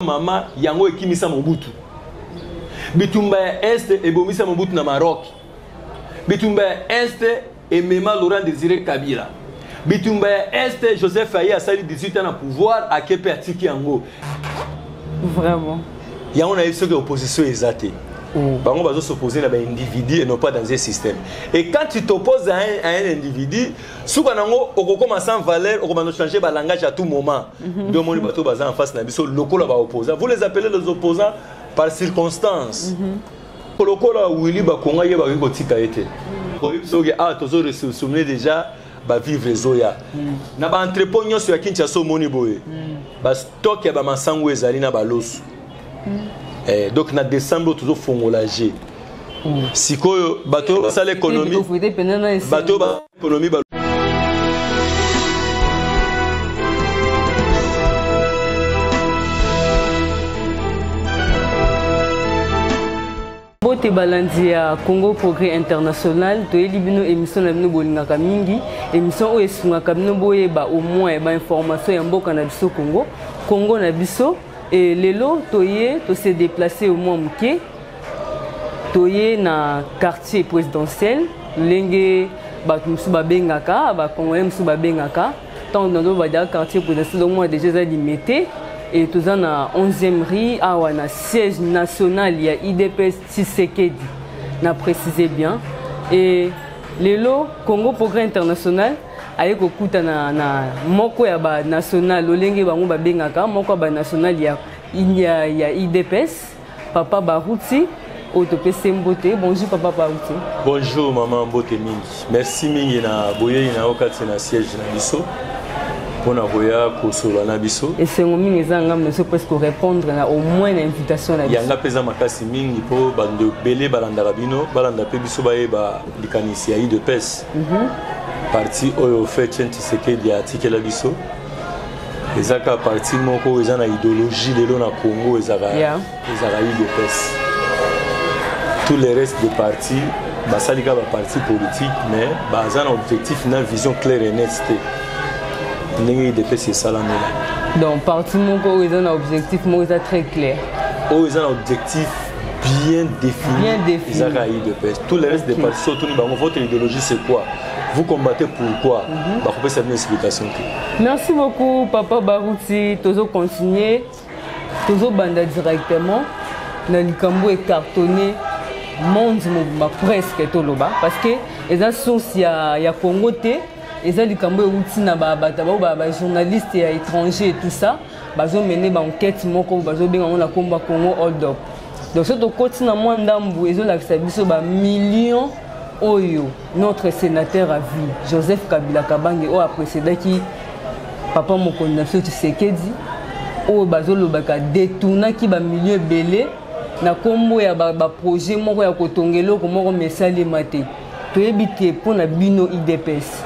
Mama yango ekimisa Mobutu. Bitumba ya Est ebomisa Mobutu na Maroc. Bitumba ya Est emema Laurent Désiré Kabila. Bitumba ya Est Joseph Aye asali 18 ans na pouvoir akepe atiki yango. Vraiment. Yango na yeso que opposition ezate. Bango bazo s'opposer na ba individu et non pas dans un système. Et quand tu t'opposes à un individu, souka nango okokoma sans valeur, okomando changer ba langage à tout moment. Deux moni bato baza en face na biso lokola ba opposants. Vous les appelez les opposants par circonstance. Lokola Willy Bakonga ye ba ko tika ete. Soki ah tozo ressourcer déjà ba vivre zoya. Na ba entrepôt nyonso ya Kinshasa moni boye. Ba stock ya ba masango ezali na ba losu. Donc na décembre toujours fongolagé. Sikoyo bateau ça l'économie. Bateau ba économie ba. Bote balandi ya Congo Progrès International to elibino émission na bino bolingaka mingi émission oyo esungaka bino boyeba au moins ba information ya mboka na biso Congo na biso. Et lelo toye to se déplacer au Moamke toye na quartier présidentiel lenge bato musu babengaka ba congolais musu babengaka tant dans ba quartier présidentiel au moins déjà limité et toza na 11e rue awa na siège national ya IDPS Tshisekedi na préciser bien et lelo Congo Progrès International aye kokuta na moko ya ba national olenge bango babengaka moko ba national ya IDPS Papa Barouti autopese mbote. Bonjour Papa Barouti. Bonjour maman mbote mingi. Merci mingi na boye na okati na siège na biso pona boya ko solo na biso et c'est ngomi ngezanga monsieur presque répondre na au moins l'invitation na biso yanga pesa makasi mingi po bando belé balanda rabino balanda pe biso baye ba likanisi ya IDPS parti oyo fait Tshisekedi ya tikela biso ezaka parti moko eza na idéologie lelo na Congo ezaka IDPS. Tous les restes des partis basalika ba parti politique mais baza na objectif na vision claire et nette. IDPS salamela. Donc parti moko eza na objectif moko eza très clair. Oh eza na objectif bien défini. Ezaka IDPS. Tous les restes des partis surtout votre idéologie c'est quoi? Vous combattez pourquoi? Bah, on peut savoir une explication. Merci beaucoup, Papa Barouti. Tozo continuer. Tozo banda directement. Dans le Cambo est cartonné. Monde presque tout là-bas. Parce que les sources y a Congo té. Les gens du Cambo outil na ba journalistes étrangers et tout ça. Bazo mener ba enquête moko bazo bien on la combat Congo hold up. Donc ce côté na moi ndambu ezo la biso ba millions. Oyo, notre sénateur à vie, Joseph Kabila Kabange, a précédé qui Papa Mokonda Tshisekedi, au bazolo baka détourna qui ba milieu belé, na kombo ya ba projet moko ya kotongelo ko moko mesali maté. To ebité pour na bino IDPS.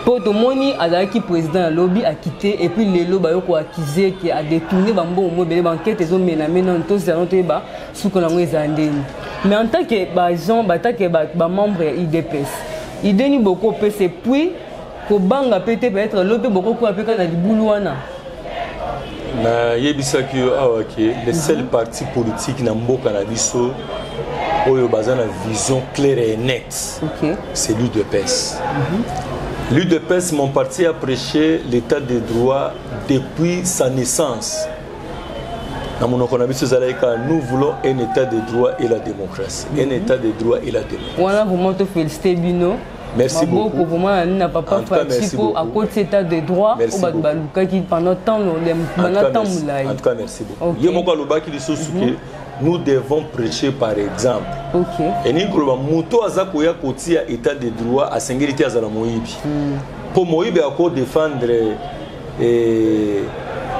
Pour to moni azaki président lobby a quitté et puis lelo ba yo ko accusé qui a détourné ba mbongo mo belé banquette ezo mena mena to zalon to ba suko na ngeza ndeni. Mais en tant que membre de l'IDPS, il donne beaucoup de PC, puis Kobanga peut-être l'autre beaucoup de PK dans le Boulouana. Le seul parti politique qui n'a pas Canabiso, où il y a une vision claire et nette, c'est l'UDPS. L'UDPS, mon parti a prêché l'état de droit depuis sa naissance. Nous voulons un état de droit et la démocratie. Un état de droit et la démocratie. Voilà, vous te félicitez, Bino. Merci beaucoup. En tout cas, merci beaucoup. À cause de cet état de droit, pendant tant en tout cas, merci beaucoup. Nous devons prêcher par exemple. Et nous devons moto azakoya kotia état de droit à sécurité à Moïbi. Pour Moïbi à défendre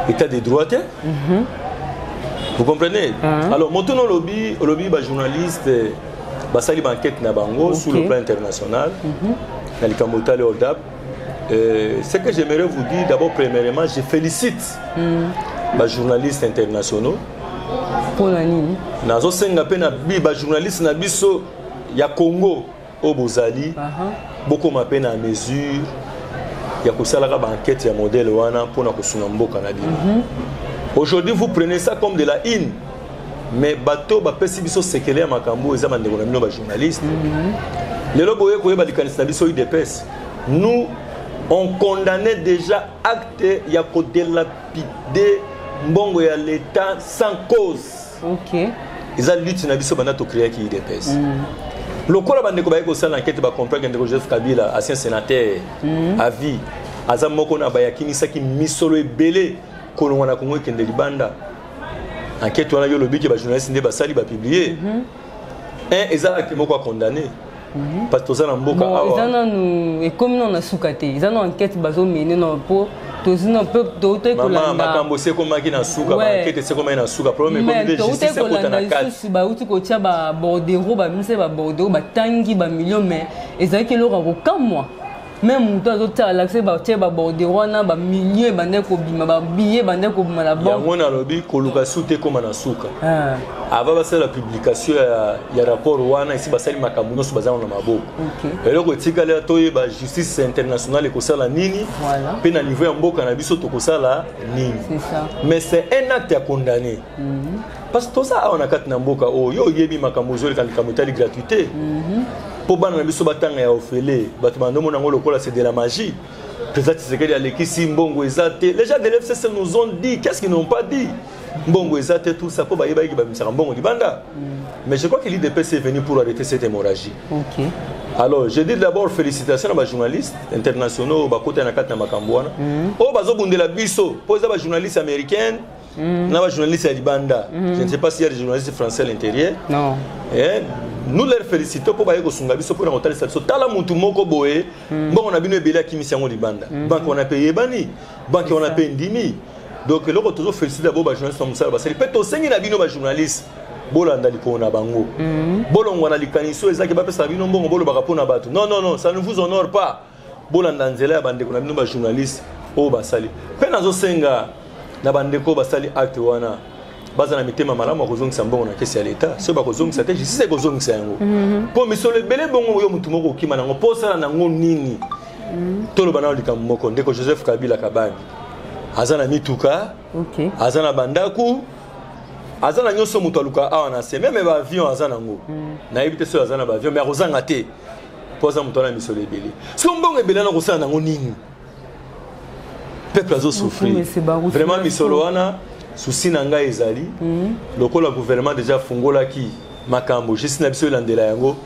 l'état de droit. Vous comprenez? Alors, mon lobby, journaliste, basali banquette na bango sur le plan international. Ce que j'aimerais vous dire, d'abord, premièrement, je félicite les journalistes internationaux. Pour la ligne. Nazo senga pe na ba journaliste na biso ya Congo au Bozali. Beaucoup m'appellent à mesure. Il y a que ça la enquête ya modèle wana pour na kosunga mboka na bino. Aujourd'hui, vous prenez ça comme de la in. Mais bateau, pesi biso sekele makambo eza bandeko na bino ba journaliste. Lelo boye koyeba likanisa biso IDPS. Nous on condamnait déjà acte ya ko délapider mbongo ya l'état sans cause. OK. Eza lutte na biso banda to créer ki IDPS. Lokola bandeko ba ko sala enquête ba comprendre ndeko Joseph Kabila ancien sénateur à vie. Aza moko na ba yakinisa ki misolo ebele kolonga na Congo kende libanda. Enquête wana yo lobi ke ba journaliste ndé ba sali ba publier. Eza ki moko condamné. Parce que ça na mboka awa. Ezana nous et comme non na sukate. Ezana enquête bazo mener non po tozina peu d'autres kolanda. Maman makambo se koma ki na suka ba enquête se koma na suka problème mais comme justice ko na kati. Ba uti ko tia ba bordereau ba mise ba bordereau ba tangi ba million mais ezaki lo ko kamwa. Même muto azotala l'accès ba tia ba bordereau na ba million ba ndeko bima ba billet ba ndeko bima la banque. Yango na lobi ko luka sute koma na suka. Avant ba la publication ya rapport wana ici ba sali makambo no bazana na maboko. OK. Et loko tikala toye ba justice internationale ko sala nini? Voilà. Pe na niveau ya mboka na biso to ko sala nini? C'est ça. Mais c'est un acte à condamner. Parce que tout ça on a kat na mboka o yo yebi makambo zo le kamutali gratuité. Pour bana na biso batanga ya ofele batuma ndomo nango lokola c'est de la magie. Président Tshisekedi alekisi mbongo ezate. Les gens de l'FCC nous ont dit qu'est-ce qu'ils n'ont pas dit? Mbongo ezate tout ça pour bayeba ki ba misaka mbongo libanda. Mais je crois que l'IDPS est venu pour arrêter cette hémorragie. OK. Alors, je dis d'abord félicitations aux journalistes internationaux ba kota na kata makambo wana. O bazo bundela biso, poza ba journalistes américains. Na ba journalistes ya libanda. Je ne sais pas s'il y a des journalistes français à l'intérieur. Non. Nous les félicitons pour bailler kosunga biso pour na ça tala muntu moko boye bon on a bino ebele akimisi yango libanda banque on a payé bani banque on a payé ndimi donc le ko toujours féliciter d'abord ba journalistes comme ça ba c'est peut-être sengi na bino ba journalistes bolanda liko na bango bolongo na likaniso ezaki ba pesa bino mbongo bolo baka pona bato non ça ne vous honore pas bolanda nzela ya bande ko na bino ba journalistes o basali pe nazo senga na bande ko basali acte wana bazana mitema malamu kozongisa mbongo na kesi ya leta so ba kozongisa te justice kozongisa yango po misolo bele bongo yo mutu moko okima nango po sala nango nini tolo bana likambo moko ndeko Joseph Kabila Kabani azana mituka azana bandaku azana nyoso mutu aluka awa na se même ba avion azana ngo na yebite so azana ba avion mais akozanga te po za mutu na misolo ebele so mbongo ebele na kosala nango nini peuple azo souffrir vraiment misolo wana souci nanga ezali lokola gouvernement déjà fungola ki makambo juste na biso landela yango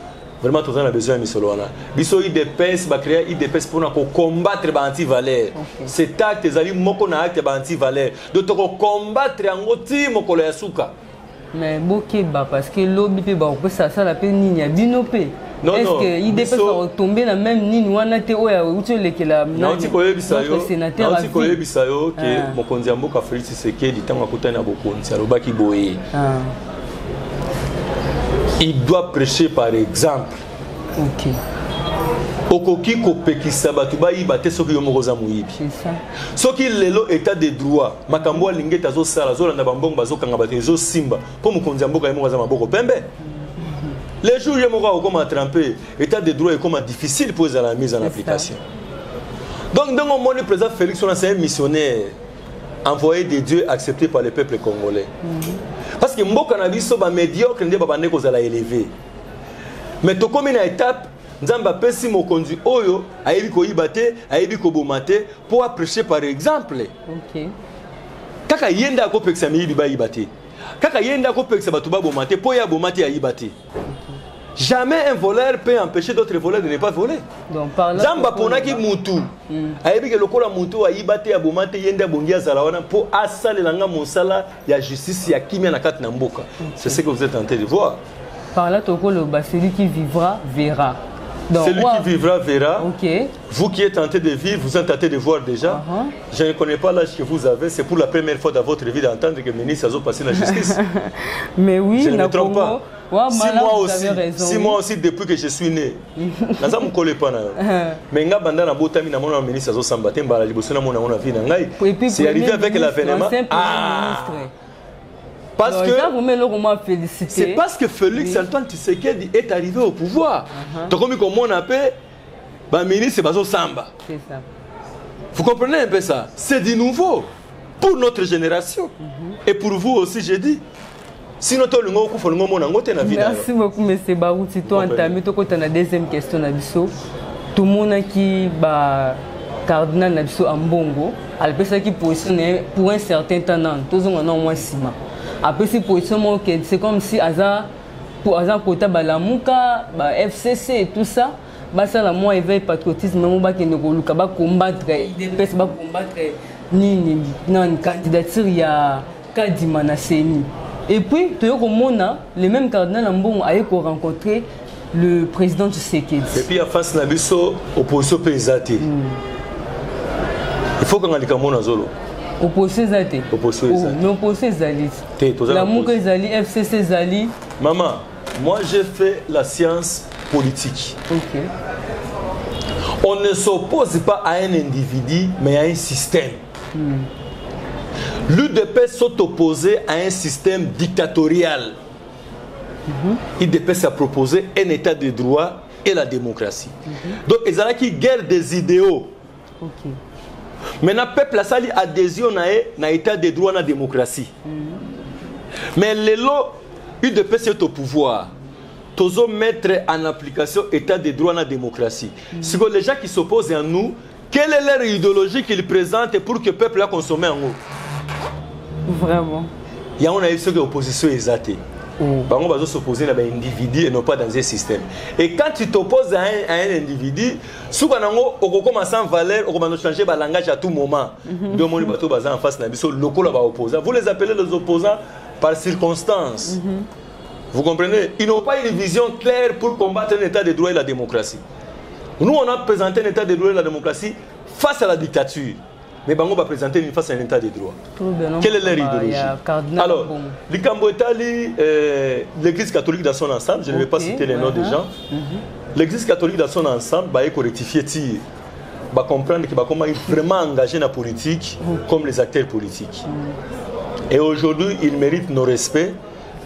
vraiment tous on a besoin de misolo wana biso IDPS ba créer IDPS pour na ko combattre ba anti valeur cet acte ezali moko na acte ba anti valeur donc ko combattre yango ti moko ya suka mais boké ba parce que lobby pe ba ko ça la pe nini ya bino pe. Est-ce que IDPS va tomber la même ligne ou on oya utelekela notre sénateur a dit bisayo que mokonzi mboka Félix Tshisekedi tango akutana bokonzi alobaki boye il doit prêcher par exemple. OK. Okoki kopekisa batu bayiba te soki yo moko za muyibi. C'est ça. Soki lelo état de droit makambo alingeta zo sala zo landa bambongo bazokanga batu zo simba po mokonzi mboka yemo za maboko pembe. Les jours où on a trempé, l'état de droit est comme difficile pour la mise en application. Donc, dans mon monde, le président Félix, c'est un missionnaire envoyé de Dieu, accepté par le peuple congolais. Parce que mon cannabis est médiocre, il est élevé. Mais comme une étape, Nzamba pesi mokonzi oyo ayebi ko ibate ayebi ko bomate pour prêcher par exemple. OK. Kaka yenda ko peksa mi ba ibate. Kaka yenda ko peksa batu ba bomate pour ya bomate ya ibate. Jamais un voleur peut empêcher d'autres voleurs de ne pas voler. Donc par là Zamba ponaki mutu. Ayebi ke lokola mutu ayibate ya bomate yenda bongia zalawana pour asalelanga mosala ya justice ya kimia na kati na mboka. C'est ce que vous êtes en train de voir. Par là tokolo celui qui vivra verra. Donc, celui qui vivra verra. Okay. Vous qui êtes tenté de vivre, vous êtes tenté de voir déjà. Je ne connais pas l'âge que vous avez. C'est pour la première fois dans votre vie d'entendre que le ministre a passé la justice. Mais oui, je ne me trompe pas. Si moi aussi, depuis que je suis né, je ne me connais pas. Mais c'est arrivé avec l'avènement. Parce que c'est parce que Félix Antoine Tshisekedi est arrivé au pouvoir. Donc comme on appelle, le ministre Bazo Samba. C'est ça. Vous comprenez un peu ça? C'est du nouveau. pour notre génération. Et pour vous aussi, j'ai dit. Sinon, tu as merci beaucoup, M. Barouti. Tu as entamé la deuxième question. Tout le monde qui est cardinal Ambongo, elle qui positionne pour un certain temps. Tout le monde après, c'est comme si pour côté la Mouka, FCC et tout ça, ça la moi éveil patriotisme, mais combattre ni candidature il y a Kadima na Seni. Et puis, le même cardinal Ambongo a rencontré le président Tshisekedi. Et puis, en face, il y a opposition paysanne. Il faut qu'on ait des gens zolo. Opposition Zati. Mais opposition Zali. La Mouka Zali, FCC Zali. Maman, moi j'ai fait la science politique. Ok. On ne s'oppose pas à un individu, mais à un système. L'UDP s'est opposé à un système dictatorial. L'UDP s'est proposé un état de droit et la démocratie. Donc, ils ont une guerre des idéaux. Ok. Maintenant, le peuple a sali adhésion à l'état de droit et la démocratie. Mais l'UDP c'est au pouvoir. Tous mettre en application l'état de droit et la démocratie. Si les gens qui s'opposent à nous, quelle est leur idéologie qu'ils présentent pour que le peuple a consommé en nous? Vraiment. Il y a une opposition exacte. On va s'opposer à un individu et non pas dans un système. Et quand tu t'opposes à un individu, si on commence à valeur, on va changer le langage à tout moment. Donc, on va en face de vous les appelez les opposants par circonstance. Vous comprenez? Ils n'ont pas une vision claire pour combattre un état de droit et la démocratie. Nous, on a présenté un état de droit et la démocratie face à la dictature. Mais Bango va présenter une face à un état de droit. Quelle est leur idéologie? Alors, l'Église catholique dans son ensemble, je ne vais pas citer les noms des gens. L'Église catholique dans son ensemble va rectifier, va comprendre qu'il va vraiment engager dans la politique comme les acteurs politiques. Et aujourd'hui, il mérite nos respects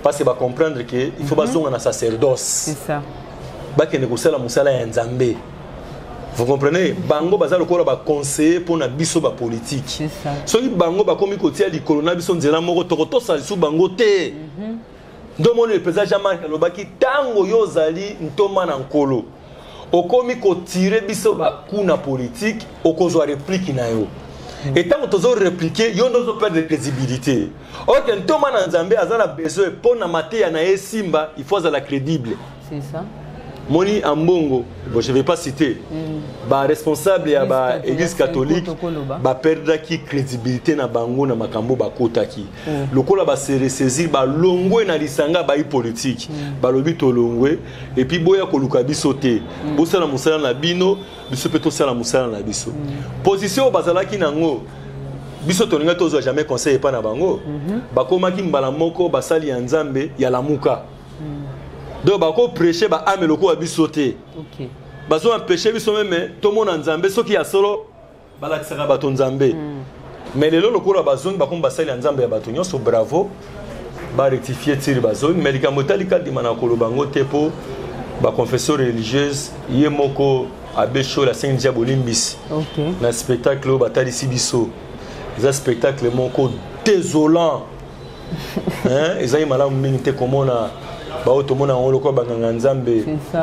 parce qu'il va comprendre qu'il faut pas un sacerdoce. C'est ça. Vous comprenez? Bango baza lokola ba conseiller pour na biso ba politique. C'est ça. Soki bango ba komi kotia di corona biso nzela moko tokoto sali su bango te. Donc mon le président Jean-Marc Lobaki tango yo zali ntoma na nkolo. Okomi ko tirer biso ba kuna politique okozwa réplique na yo. Et tant que tozo répliquer yo ndozo perdre crédibilité. OK ntoma na Nzambe azana besoin pour na maté na esimba, il faut la crédible. C'est ça. Moni Ambongo, bon, je ne vais pas citer, responsable de l'église catholique, perdre qui crédibilité na bango na makambo bakota ki. Lokola ba se ressaisir ba longwe na lisanga ba politique, ba lobi to longwe et puis boya ko luka biso te. Bosa na musala na bino, biso peto sala musala na biso. Position bazala ki nango biso toninga tozo jamais conseiller pas na bango. Ba komaki mbala moko basali ya Nzambe ya lamuka. Donc, bako prêcher ba ame loko abisoté. OK. Bazo empêcher biso même tout monde Nzambe soki ya solo balakisaka bato Nzambe. Mais lelo loko la bazong bako basali Nzambe ya bato nyonso bravo. Ba rectifier tiri bazong mais likamotali ka dimana ko lobango tepo ba confession religieuse yemoko abesho la 5 diabolimbis. OK. Na spectacle batali sibiso. Les spectacle moko désolant. Hein, ezali malamu mingi te komona tout le monde a un loco banganga Nzambe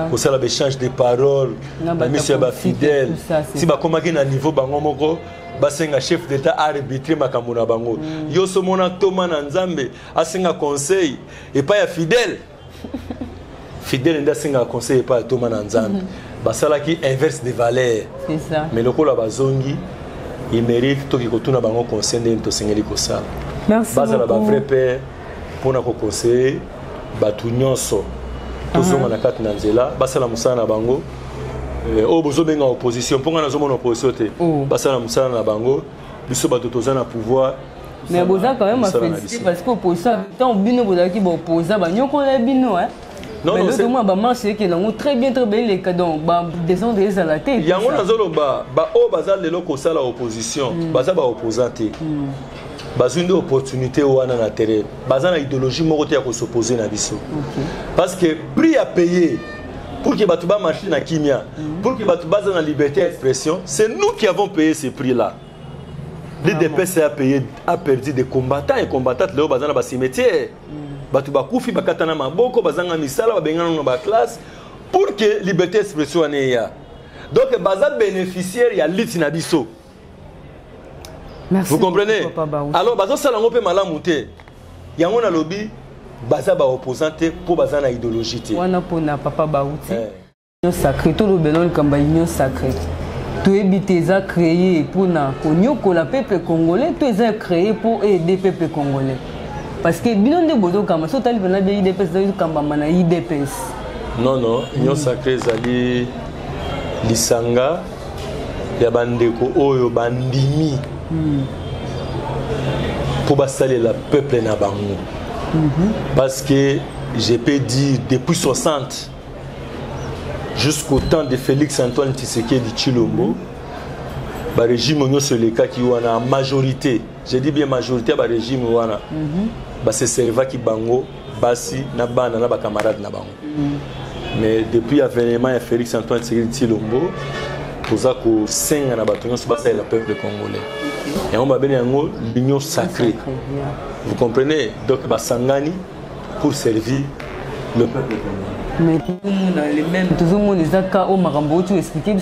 pour ça l'échange de paroles la mission ba fidèle si ba komaki na niveau bango moko basenga chef d'état arbitrer makambo na bango yo so mona toma na Nzambe asenga conseil et pas ya fidèle fidèle nda senga conseil et pas toma na Nzambe basala ki inverse des valeurs c'est ça mais loco la bazongi il mérite to ki kotuna bango conseil ndento sengeli ko sala merci bazala ba vrai père pour na ko conseiller batu nyonso tozonga na kati na nzela basala musala na bango o bozo benga opposition ponga na zomona opposition te basala musala na bango biso bato tozana pouvoir mais boza quand même féliciter parce que opposition tant bino boza ki ba opposa ba nyoko la bino hein non non c'est moi ba marché que nango très bien les cadons ba descendre les à la tête yango nazolo ba o bazala lelo ko sala opposition baza ba opposante bazwi une opportunité wana na terrain bazana idéologie moko te ya ko s'opposer na biso parce que prix à payer pour que batu ba marcher na kimia pour que batu baza na liberté d'expression c'est nous qui avons payé ces prix là L'IDPS a perdu des combattants et combattantes là bazana ba cimetière. Batu bakufi bakatana maboko bazanga misala babengana na ba classe pour que liberté d'expression aneya. Donc baza bénéficiaire ya lit na biso. Merci. Vous comprenez? Alors bazo sala ngo pe malamu te. Yango na lobby baza ba opposante pour baza na idéologie te. Wana pona papa Baouti. Union sacrée tout le belon kamba union sacrée. Tout est créé pour le peuple congolais, tout est créé pour aider le peuple congolais. Parce que bien de bodo kama so tali bana IDPS da kamba mana IDPS. Non, union sacrée zali lisanga ya bandeko oyo bandimi. Pour basaler le peuple na bango. Parce que je peux dire depuis 60 jusqu'au temps de Félix Antoine Tshisekedi Tshilombo, le régime qui est en majorité, je dis bien majorité, le régime c'est serva qui bango, basi na bana na ba camarades na bango. Mais depuis l'avènement de Félix Antoine Tshisekedi Tshilombo, pour ça que 5 ans na c'est le peuple congolais. Et on va bien l'union sacrée. Vous comprenez? Donc basangani pour servir le peuple congolais. Mais tout le monde est d'accord au Marambo, tu expliques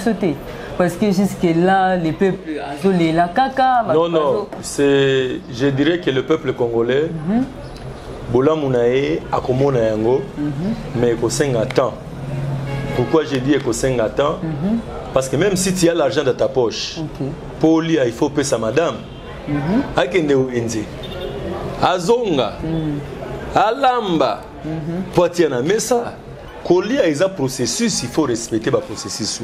parce que jusque-là, les peuples, les la caca. Non, je dirais que le peuple congolais, Bola Mounae, Akomona Yango, mais il faut temps. Pourquoi je dis qu'il faut temps? Parce que même si tu as l'argent dans ta poche, pour lui, il faut payer sa madame. Akende Wenzi, Azonga, Alamba, Poitiana, mais ça. Kolia est un processus, il faut respecter le processus.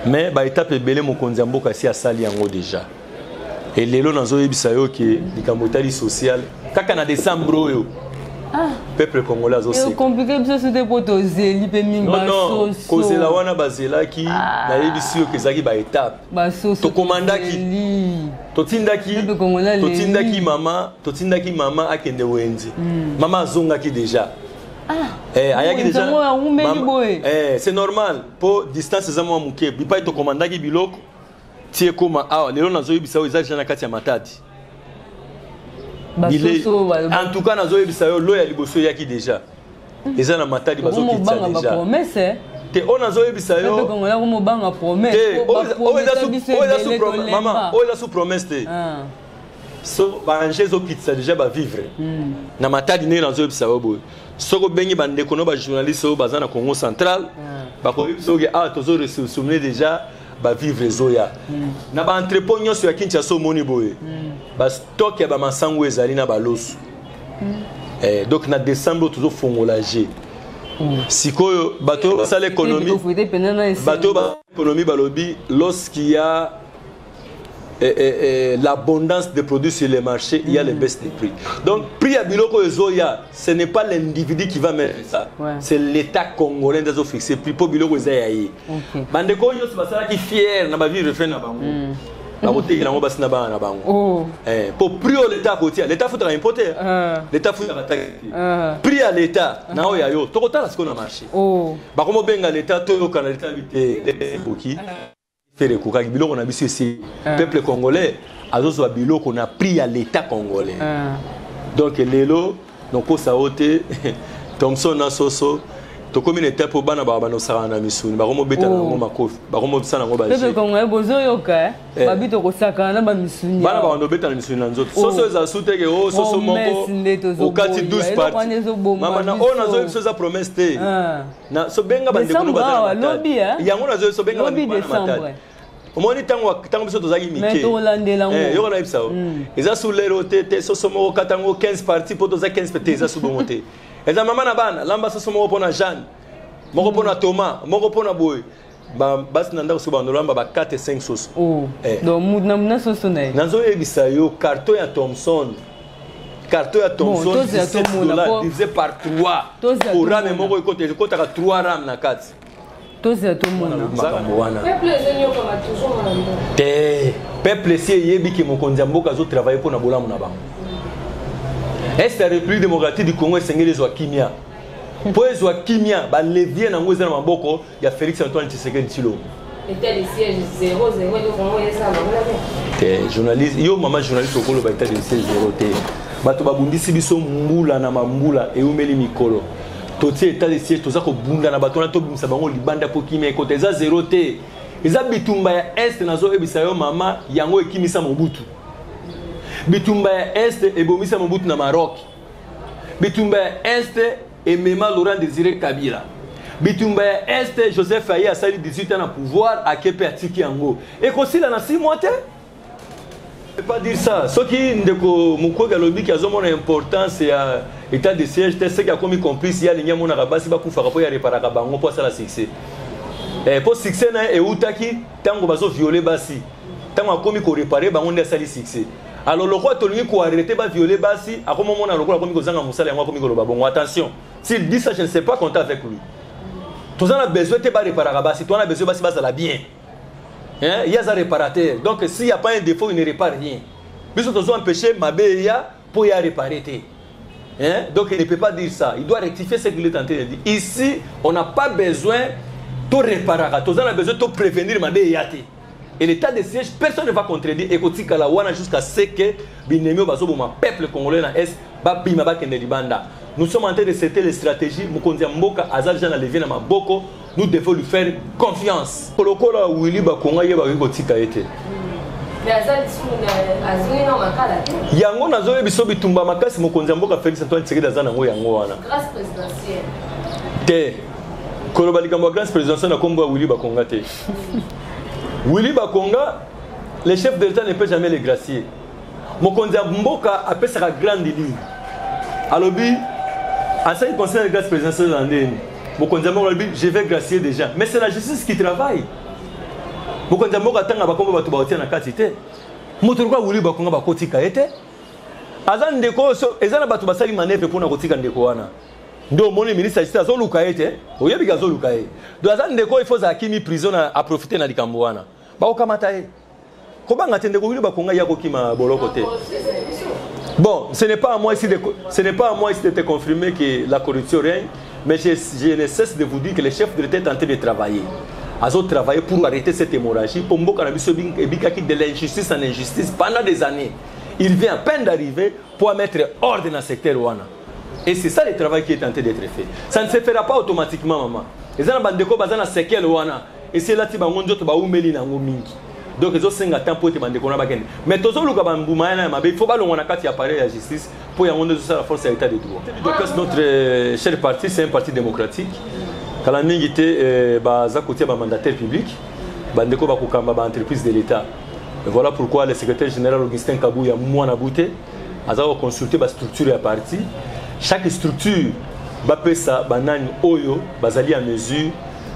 Mais l'étape est belle, mon kondiambo kasi a sali yango déjà. Et lelo nazo yebisayo ki likambotali social kaka na décembre yo. Peuple congolais azo se. C'est compliqué parce que c'était pour toser lipe minga soso. Non, cause la wana bazela ki na yebisiyo kezaki ba étape. Ba soso. To komandaki. Totindaki mama akende wenzi. Mama azongaki déjà. C'est normal pour distance zamo muke bipa to komandaki biloko tie koma awa lelo nazo yebisa oza jana kati ya matati en tout cas nazo yebisa yo lo ya liboso yaki déjà eza na matadi bazo kitsa déjà te on nazo yebisa yo maman oza sous promesse te so ba angezo kitsa déjà ba vivre na matadi ne nazo yebisa yo boy soko bengi bande kono ba journaliste au bazana Congo central ba ko soki tozo ressourcer déjà ba vivre zoya na ba entrepôt nyonso ya Kinshasa moni boye ba stock ya ba masango ezali na ba losu donc na décembre tozo fongolager sikoyo bato ça l'économie bato ba économie ba lobby lorsqu'il y a l'abondance de produits sur les marchés, il y a les baisses des prix. Donc, prix à Biloko et Zoya, ce n'est pas l'individu qui va mettre ça. C'est l'État congolais qui a fixé le prix pour Biloko et Zoya. Bandeko, c'est ça qui est fier, n'a pas vu refait na bango. La beauté qui n'a pas basé na bango. Pour prix à l'État côté, l'État faut importer. L'État faut attaquer. Prix à l'État, na oya yo, to kota la ce qu'on a marché. Ba komo benga l'État, to yo kana l'État vite boki. Biloko na biso ici peuple congolais azozo biloko na pris à l'état congolais donc lelo donc ça ote Thompson na soso to comme une étape pour bana baba no sara na misuni ba komo beta na ngo makofi ba komo bisana ngo ba peuple congolais bozo yoka ba bito ko saka na ba misuni bana baba no beta na misuni na nzoto soso za suteke o soso moko okati 12 parties mama na ona zo biso za promesse te na so benga bande ko no ba lobby yango na zo so benga bande ko na matadi omoni tango biso tozaki mike yo na ibisa eza sous lero te soso moko katango 15 parties po toza 15 pete eza sous bongo te eza mama na bana lamba soso moko pona Jeanne moko pona Thomas moko pona boy basi na ndako so bando lamba ba 4 et 5 soso donc mudna soso na nazo ebisa yo carton ya Thompson $17 divisé par 3 pour rame moko ekote ekotaka 3 ram na kati peuple si yebi ki mokonzi mboka zo travailler pour na bolamu na bango. Est la République démocratique du Congo esengeli zo kimia. Po zo kimia ba levier na ngoza na maboko ya Félix Antoine Tshisekedi Tshilombo. état de siège 0 0 donc on est ça te journaliste yo mama journaliste okolo ba état de siège 0 te bato babundisi biso mbula na mambula eumeli mikolo totie état de siège toza ko bunda na bato na to bimisa bango libanda po kimia côté za 0 te eza bitumba ya est nazo ebisa yo mama yango ekimisa Mobutu bitumba ya est ebomisa Mobutu na Maroc bitumba ya est emema Laurent Désiré Kabila bitumba ya est Joseph Aye asali 18 ans na pouvoir akepe atiki yango ekosila na 6 mois te. Je ne peux pas dire ça. Ce qui ndeko Mukwege alobi qui a zomona importance ya état de siège te ce qui a commis complice ya linya mona rabasi ba kufa ko ya reparaka bango pour ça la succès. Pour succès na eutaki tango bazo violer basi. Tango akomi ko réparer bango nda sali succès. Alors le roi tolingi ko arrêter ba violer basi akomo mona lokola komi ko zanga musala yango komi ko loba bongo attention. S'il dit ça je ne sais pas compter avec lui. Tous on a besoin te ba réparer basi, toi on a besoin basi basa la bien. Hein? Il y a un réparateur. Donc s'il n'y a pas un défaut, il ne répare rien. Mais si on empêché Mabéya pour y réparer. Hein? Donc il ne peut pas dire ça. Il doit rectifier ce qu'il est en train de dire. Ici, on n'a pas besoin de réparer. On a besoin de prévenir Mabéya. Et l'état de siège, personne ne va contredire. Et quand il y a jusqu'à ce que le peuple congolais na est nous sommes en train de citer les stratégies. Nous devons lui faire confiance. Pour le coup, là, Willy Bakonga, il y a un petit été. Yango nazo ebiso bitumba makasi mokonzi mboka Félix Antoine Tshisekedi azana ngo yango wana. Grâce présidentielle. Te. Koloba likambo grâce présidentielle na kombo Willy Bakonga te. Willy Bakonga, le chef de l'État ne peut jamais les gracier. Mokonzi mboka appelle ça la grande ligne. Alobi, en ce qui concerne la grâce présidentielle landenne. Je vais gracier déjà. Mais c'est la justice qui travaille. Je vais gracier déjà. motoruka wuli bakonga bakotika ete aza ndeko so ezana batu basali manevre pona kotika ndeko wana ndo moni ministre justice zo luka ete oyebi gazo luka e do aza ndeko il faut akimi prison a profiter na likambo wana baokamata e kobanga te ndeko wuli bakonga yako kima boloko te. Bon, ce n'est pas à moi ici de te confirmer que la corruption règne, mais je ne cesse de vous dire que les chefs de l'État sont en train de travailler. Ils ont travaillé pour arrêter cette hémorragie. Pour moi, de l'injustice en injustice pendant des années. Il vient à peine d'arriver pour mettre ordre dans le secteur Wana. Et c'est ça le travail qui est en train d'être fait. Ça ne se fera pas automatiquement, maman. Les gens qui ont un secteur Wana, et c'est là que ils ont donc ils ont 5 temps pour te demander qu'on a bagné. Mais tous les gens il faut pas le voir quand il apparaît la justice pour y avoir la force à l'état de droit. Notre cher parti, c'est un parti démocratique. Quand la mingi était côté mandataire public, bandeko ba kokamba ba entreprise de l'État. Voilà pourquoi le secrétaire général Augustin Kabouya mwana bouté a consulté ba structure à parti. Chaque structure ba pesa banani oyo bazali à mesure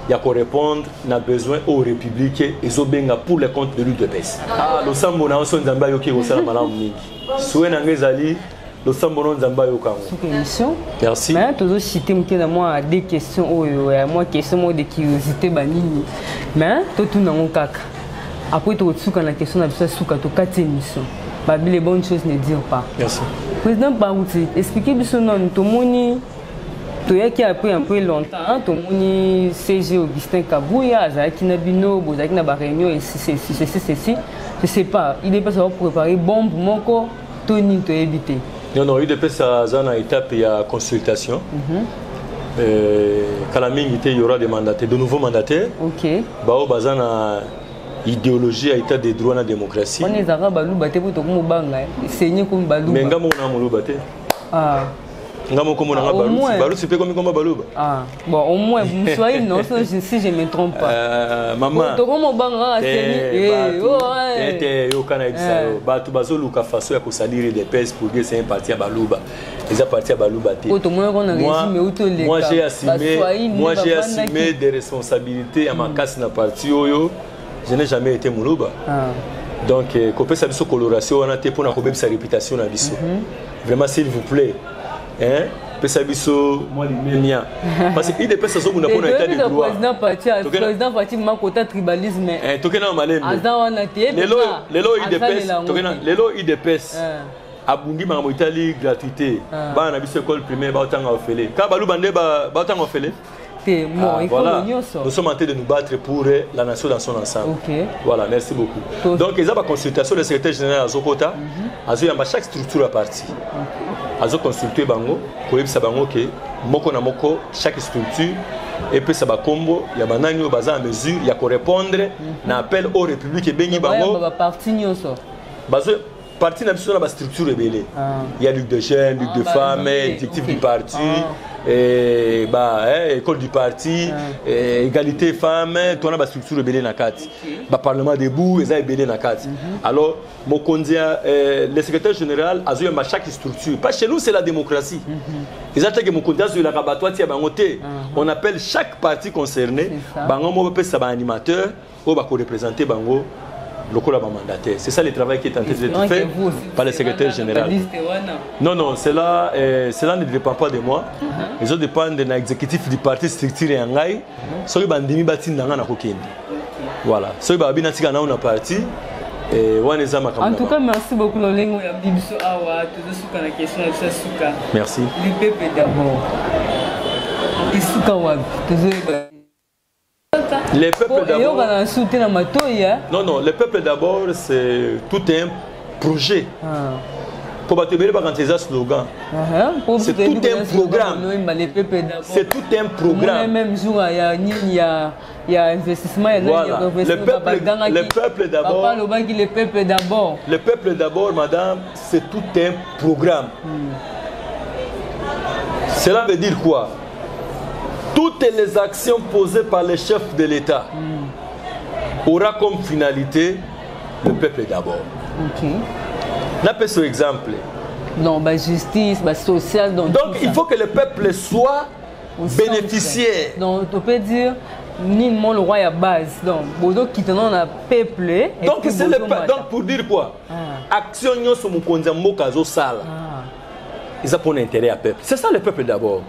il y a pour répondre n'a besoin aux républicains et zobenga pour les comptes de l'UDPS. Ah, le sambo na onso nzamba yoki osala malamu mingi. Soué na ngezali le sambo na nzamba yokango. Émission. Merci. Mais toujours citer mutena moi des questions moi question de curiosité banini. Mais tout na ngokaka. Après tu tsuka na question na bisa suka to kati émission. Babi les bonnes choses ne dire pas. Merci. Président Barouti, expliquez biso non to moni qui a pris un peu longtemps, tout le monde CG Augustin Kabouya, Azaki Nabino, Bozaki Nabaréunion, et ceci. Je ne sais pas, il est pas savoir préparer bombe, mon corps, Tony, tu éviter. Non, il est pas ça, dans étape, il y a consultation. Il y aura des mandataires, de nouveaux mandataires. Ok. Bao Bazana idéologie à état de droit à la démocratie. On est arabe, Balou Baté, pour tout le monde, c'est comme Balou. Mais Ngamo Namou Baté. Ah. Ngamo comme on a Balou, c'est pas comme Balouba. Ah, bon, au moins, vous soyez non, si je ne me trompe pas. Maman. Comment Banga c'est au Canada, Batu Bazolo Kafaso, à salir des pèses pour dire c'est un parti à Balouba. Ils appartiennent à Balouba. Moi, j'ai assumé des responsabilités à ma casse na parti Oyo. Je n'ai jamais été Moulouba. Donc, quand on sa coloration, on a été pour sa réputation à Bissau. Vraiment, s'il vous plaît. Hein? Pesabiso, moi les miens. Parce qu'il dépend de ça, on a pas état de droit. Président parti, ma quota tribalisme. Tokena malem. Lelo il dépêche. Abundi ma Italie gratuité. Ba na biso école primaire ba tanga ofele. Ka balu bande ba tanga ofele. voilà. Nous sommes en train de nous battre pour la nation dans son ensemble. Voilà, merci beaucoup. Donc, il y a une consultation du secrétaire général à Zokota. Il y a chaque structure à partir. Il consulter Bango, pour que moko na moko, chaque structure, et puis ça va combo, il y a banani au bazar en mesure, il y a qu'on répondre, na appel aux républiques et béni Bango. Parti n'a pas de structure rebelle. Il y a Ligue de jeunes, Ligue de femmes, effectif du parti, école du parti, égalité femmes, tout a structure rebelle dans quatre. Parlement debout, ils ont rebelle dans quatre. Alors, le secrétaire général a eu chaque structure. Pas chez nous, c'est la démocratie. Ils ont dit que Mokondia sur la rabattoir, on appelle chaque parti concerné, Bango peut être animateur ou représenter Bango. Le mandataire. C'est ça le travail qui est en train d'être fait par le secrétaire général. Non, cela ne dépend pas de moi. Les autres dépendent de l'exécutif du parti structuré en Gaï. Voilà. En tout cas, merci beaucoup. Merci. Les peuples d'abord. Non, les peuples d'abord, c'est tout un projet. Pour battre un slogan. C'est tout un programme. C'est tout un programme. Même jour, il y a investissement. Voilà. Le peuple d'abord. Le peuple d'abord, madame, c'est tout un programme. Cela veut dire quoi? Toutes les actions posées par les chefs de l'État aura comme finalité le peuple d'abord. On a ce exemple. Non, justice, social. Donc il faut que le peuple soit bénéficiaire. Donc on peut dire ni le roi à base. Donc peuple. Donc c'est le peuple. Donc pour dire quoi? Action sur mon konza mokazo sala. Ils ont pour intérêt à peuple. C'est ça le peuple d'abord.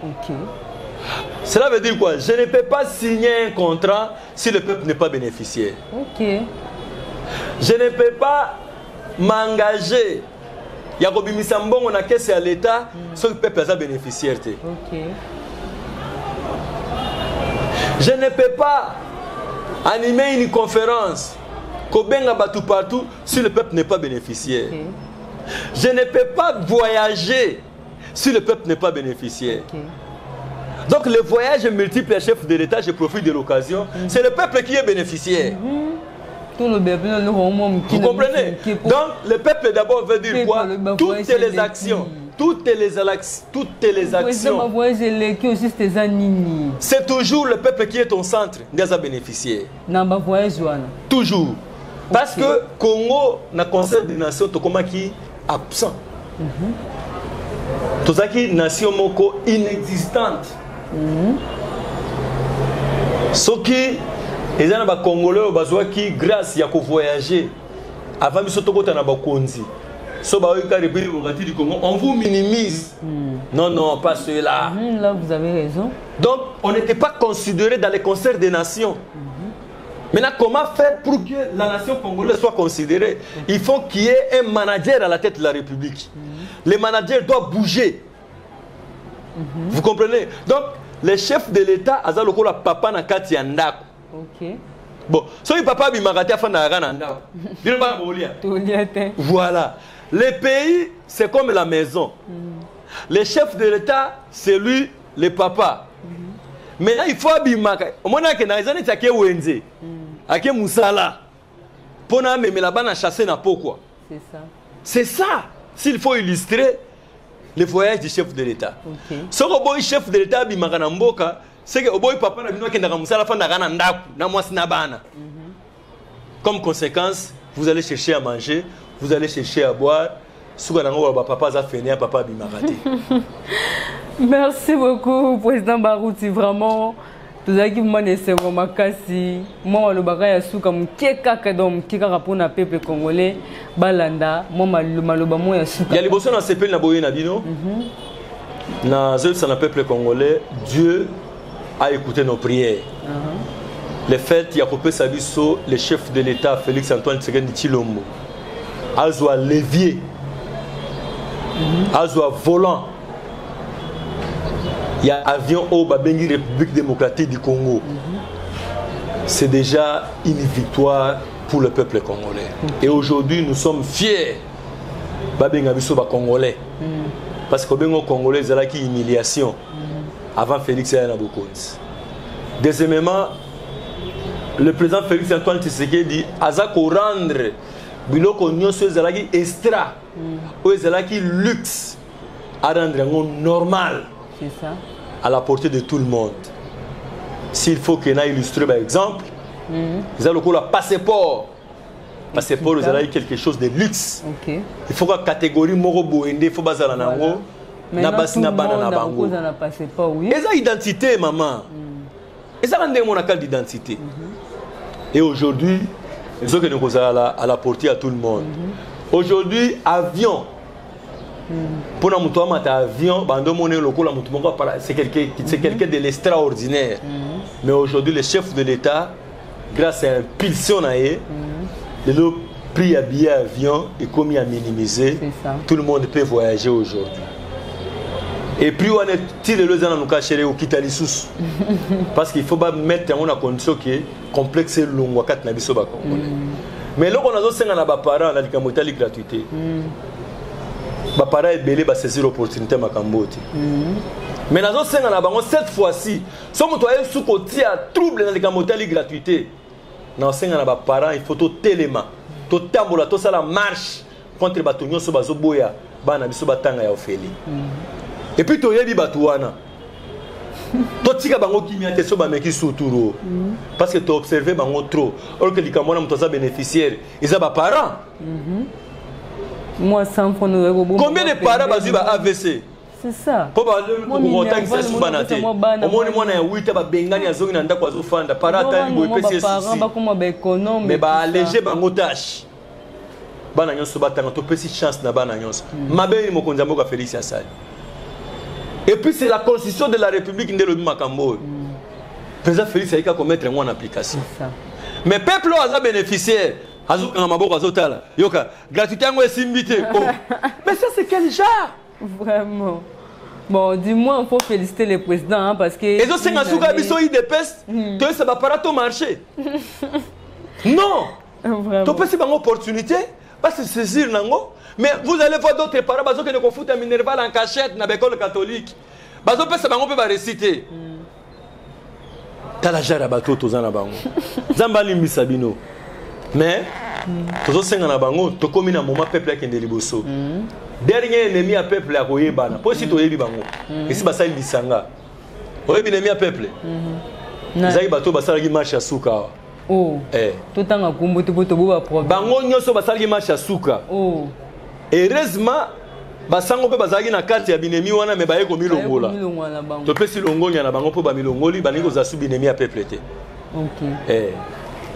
Cela veut dire quoi? Je ne peux pas signer un contrat si le peuple n'est pas bénéficiaire. Je ne peux pas m'engager. Il y a on a caissé à l'État si le peuple est bénéficiaire. Je ne peux pas animer une conférence partout si le peuple n'est pas bénéficiaire. Je ne peux pas voyager si le peuple n'est pas bénéficiaire. Donc les voyages multiples à chef de l'État, je profite de l'occasion, c'est le peuple qui est bénéficiaire. Vous comprenez? Donc le peuple d'abord veut dire quoi? Toutes les actions. C'est toujours le peuple qui est au centre des bénéficiaires. Toujours. Parce que Congo, dans le Conseil des Nations, qui est absent. Tout ça qui est nation moko inexistante. Ce qui est un Congolais qui, grâce à voyager, avant de se on vous minimise. Non, pas cela. Là, vous avez raison. Donc, on n'était pas considéré dans les concerts des nations. Maintenant, comment faire pour que la nation congolaise soit considérée? Il faut qu'il y ait un manager à la tête de la République. Le manager doit bouger. Vous comprenez? Donc, les chefs de l'État, ils ont le papa na kati ya ndako. Bon, si le papa bimagati a fait na ndako. Voilà. Les pays, c'est comme la maison. Les chefs de l'État, c'est lui, le papa. Maintenant, il faut bimagati. Au moment que na izani take wenze. Ake musala. Pona me la bana chasser na pourquoi? C'est ça. C'est ça. S'il faut illustrer le voyage du chef de l'État. Ce que le chef de l'État c'est que le papa comme conséquence, vous allez chercher à manger, vous allez chercher à boire. Merci beaucoup, Président Barouti. Vraiment, tout ça qui m'a laissé vraiment cassé. Moi, le bagage est sous comme qui pour le peuple congolais, Balanda. Moi, le malobamo est sous. Il y a les bossons dans ces pays na boye na bino. Na le peuple congolais, Dieu a écouté nos prières. Le fait qu'il y a coupé Sabiso, le chef de l'État, Félix Antoine Tshisekedi Tshilombo, a joué levier, a joué volant. Il y a avion au Babengi République démocratique du Congo. C'est déjà une victoire pour le peuple congolais. Et aujourd'hui, nous sommes fiers Babenga biso ba Congolais. Parce que Bengo Congolais, c'est là qui humiliation avant Félix Nabokonzi. Deuxièmement, le président Félix Antoine Tshisekedi azako rendre biloko nyonso ezalaki extra ou ezalaki luxe à rendre normal. C'est ça. À la portée de tout le monde. S'il faut qu'il y ait un illustré par exemple, ils ont le passeport. Passeport, vous avez quelque chose de luxe. Okay. Il faut que la catégorie Morobo, il faut que la nango. Maintenant, tout le monde a un passeport, oui. Et ça, identité, maman. Et ça, c'est mon accord d'identité. Et aujourd'hui, il faut que nous soyons à la portée à tout le monde. Aujourd'hui, avion. Pour nous montrer un avion, c'est quelqu'un de l'extraordinaire. Mais aujourd'hui, le chef de l'État, grâce à impulsion, le prix à billet avion est commis à minimiser. Tout le monde peut voyager aujourd'hui. Et puis on est tiré le zan nous cacher au Kitalisous. Parce qu'il faut pas mettre en condition qui est complexe long wakat na biso ba Congolais. Mais là on a aussi un parents na likamotali gratuité. Ba parents est belé ba saisir l'opportunité makambote. Mais nazo senga na bango cette fois-ci, somo to sous côté à trouble na likamotali gratuité. Na senga na ba parents il faut to téléma, to tambola to sala marche contre batonyo so bazo boya bana biso batanga ya ofeli. Et puis tu yebi batouana. Tu tika bango kimia te so ba meki suturo. Parce que tu observé bango trop. Alors que likamona mtoza bénéficiaire, ils a ba parents. Moi sans fond nous combien de parents bazu ba AVC? C'est ça. Pour ba le ko tangisa su banate. Omoni mwana ya 8 ba bengani azongi na ndako azofanda. Parents ta bo epesi parents ba kuma ba économe. Mais ba alléger bango tâche. Bana nyonso batanga to pesi chance na bana nyonso. Mabe ni mokonza mboka Félix Asali. Et puis c'est la constitution de la République de Makambo. Le président Félix a commettre en application. Mais peuple a bénéficié. Gratuité mais ça c'est quel genre? Vraiment. Bon, dis-moi, il faut féliciter le président hein, parce que. Et donc c'est un souka biso idepes, toi ça va pas au marché. Non. Vraiment. Tu peux c'est une opportunité parce que saisir nango. Mais vous allez voir d'autres parents qui ne confondent à Minerval en cachette dans l'école catholique. Bazo peut se bango peut réciter. T'as la jara bateau tous en abango. Zambali misabino. Mais tous cinq en abango, to comme na moment peuple qui est liboso. Dernier ennemi à peuple à koyebana. Pour si to yebi bango. Et si basali bisanga. Oyebi ennemi à peuple. Zai bateau basala qui marche à souka. Oh. Tout temps à kumbo to boba problème. Bango nyoso basala qui marche à souka. Oh. Heureusement, basango pe bazaki na carte ya binemi wana me baye ko milongola. To pesi longonya na bango po ba milongoli baniko za su binemi ya peuple te. OK.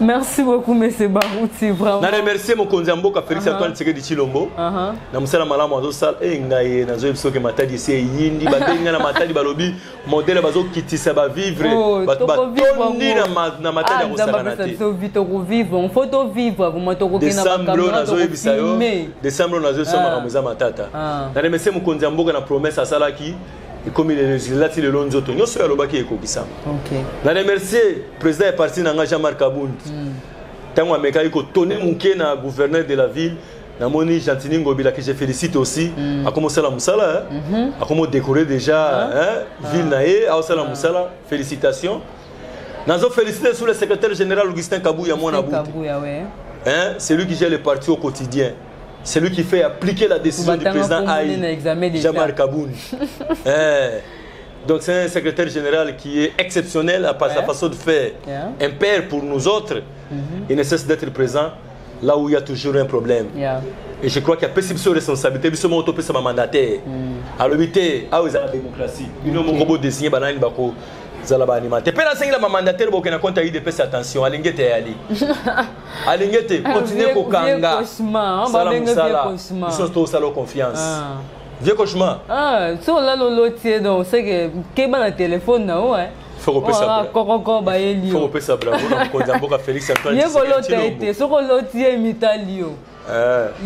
Merci beaucoup monsieur Barouti vraiment. Na remercier mon konzi mboka Félix Antoine Tshisekedi Tshilombo. Na musala malamu azo sala ngaye na zo ebisoke matadi se yindi batenga na matadi balobi modèle bazo kitisa ba vivre ba tondi na matadi ya kosala na te. On faut to vivre vous motokoki na bakamera zo ebisayo. Décembre na zo soma kamuza matata. Na remercier mon konzi mboka na promesse asala ki et comme il est législatif le long zoto nyoso ya lobaki ekokisama. OK. Na remercier président et parti nanga Jean-Marc Kabundi. Tango ameka iko toné muke na gouverneur de la ville na moni Gentini Ngobila que je félicite aussi a commencé la musala a comment décorer déjà ville naé a aussi la musala félicitations. Nazo féliciter sous le secrétaire général Augustin Kabouya mwana Bouti. Kabouya ouais. C'est lui qui gère le parti au quotidien. C'est lui qui fait appliquer la décision du président Aïe, Jean-Marc Kabouni. Donc c'est un secrétaire général qui est exceptionnel à sa façon de faire. Un père pour nous autres. Il ne cesse d'être présent là où il y a toujours un problème. Et je crois qu'il y a possible de responsabilité. Il y a un mandataire. À l'obité, à la démocratie. Il y a un robot désigné. Zalaba animateur. Pena sengi la mandataire bo kena konta ide pesa attention alingete ali. Alingete continuer ko kanga. Ils sont tous à leur confiance. Vieux cauchemar. So là l'autre donc c'est que ba na téléphone na ouais. Faut repasser ça. Ba elio. Faut repasser ça bravo na ko Félix Antoine. Yego l'autre été, so ko l'autre imitalio.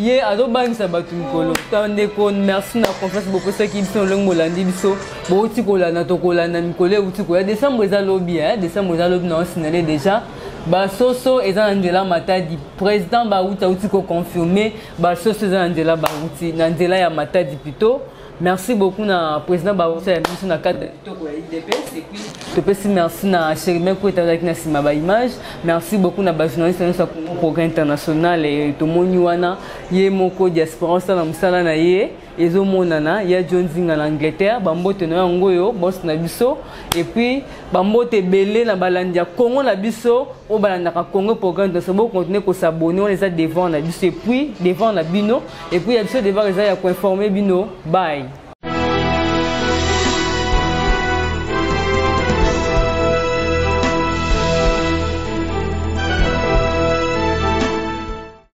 Ye azobangisa bato mikolo tandeko merci na confiance bopesaki biso olongo molandi biso bouti kolanda tokolanda mikolo euti koya décembre eza lobi décembre eza lobi na osinale déjà basoso eza na nzela matadi président bauti auti koconfirme basoso eza na nzela bauti na nzela ya matadi plutôt. Merci beaucoup na président Baroussa ya biso na cadre kitoko ya IDPS et puis topesi merci na Cherimé ko etazaki na sima ba image. Merci beaucoup na ba journaliste na Progrès International et tomoni wana ye moko diaspora na musala na ye ezomonana ya John Zinga na Angleterre bambote na yango yo boss na biso et puis bambote belé na balandi ya Congo na biso o balanda ka Congo Progrès International continuer ko s'abonner on les a devant na biso et puis devant na bino et puis ya biso devant les a ya ko informer bino bye.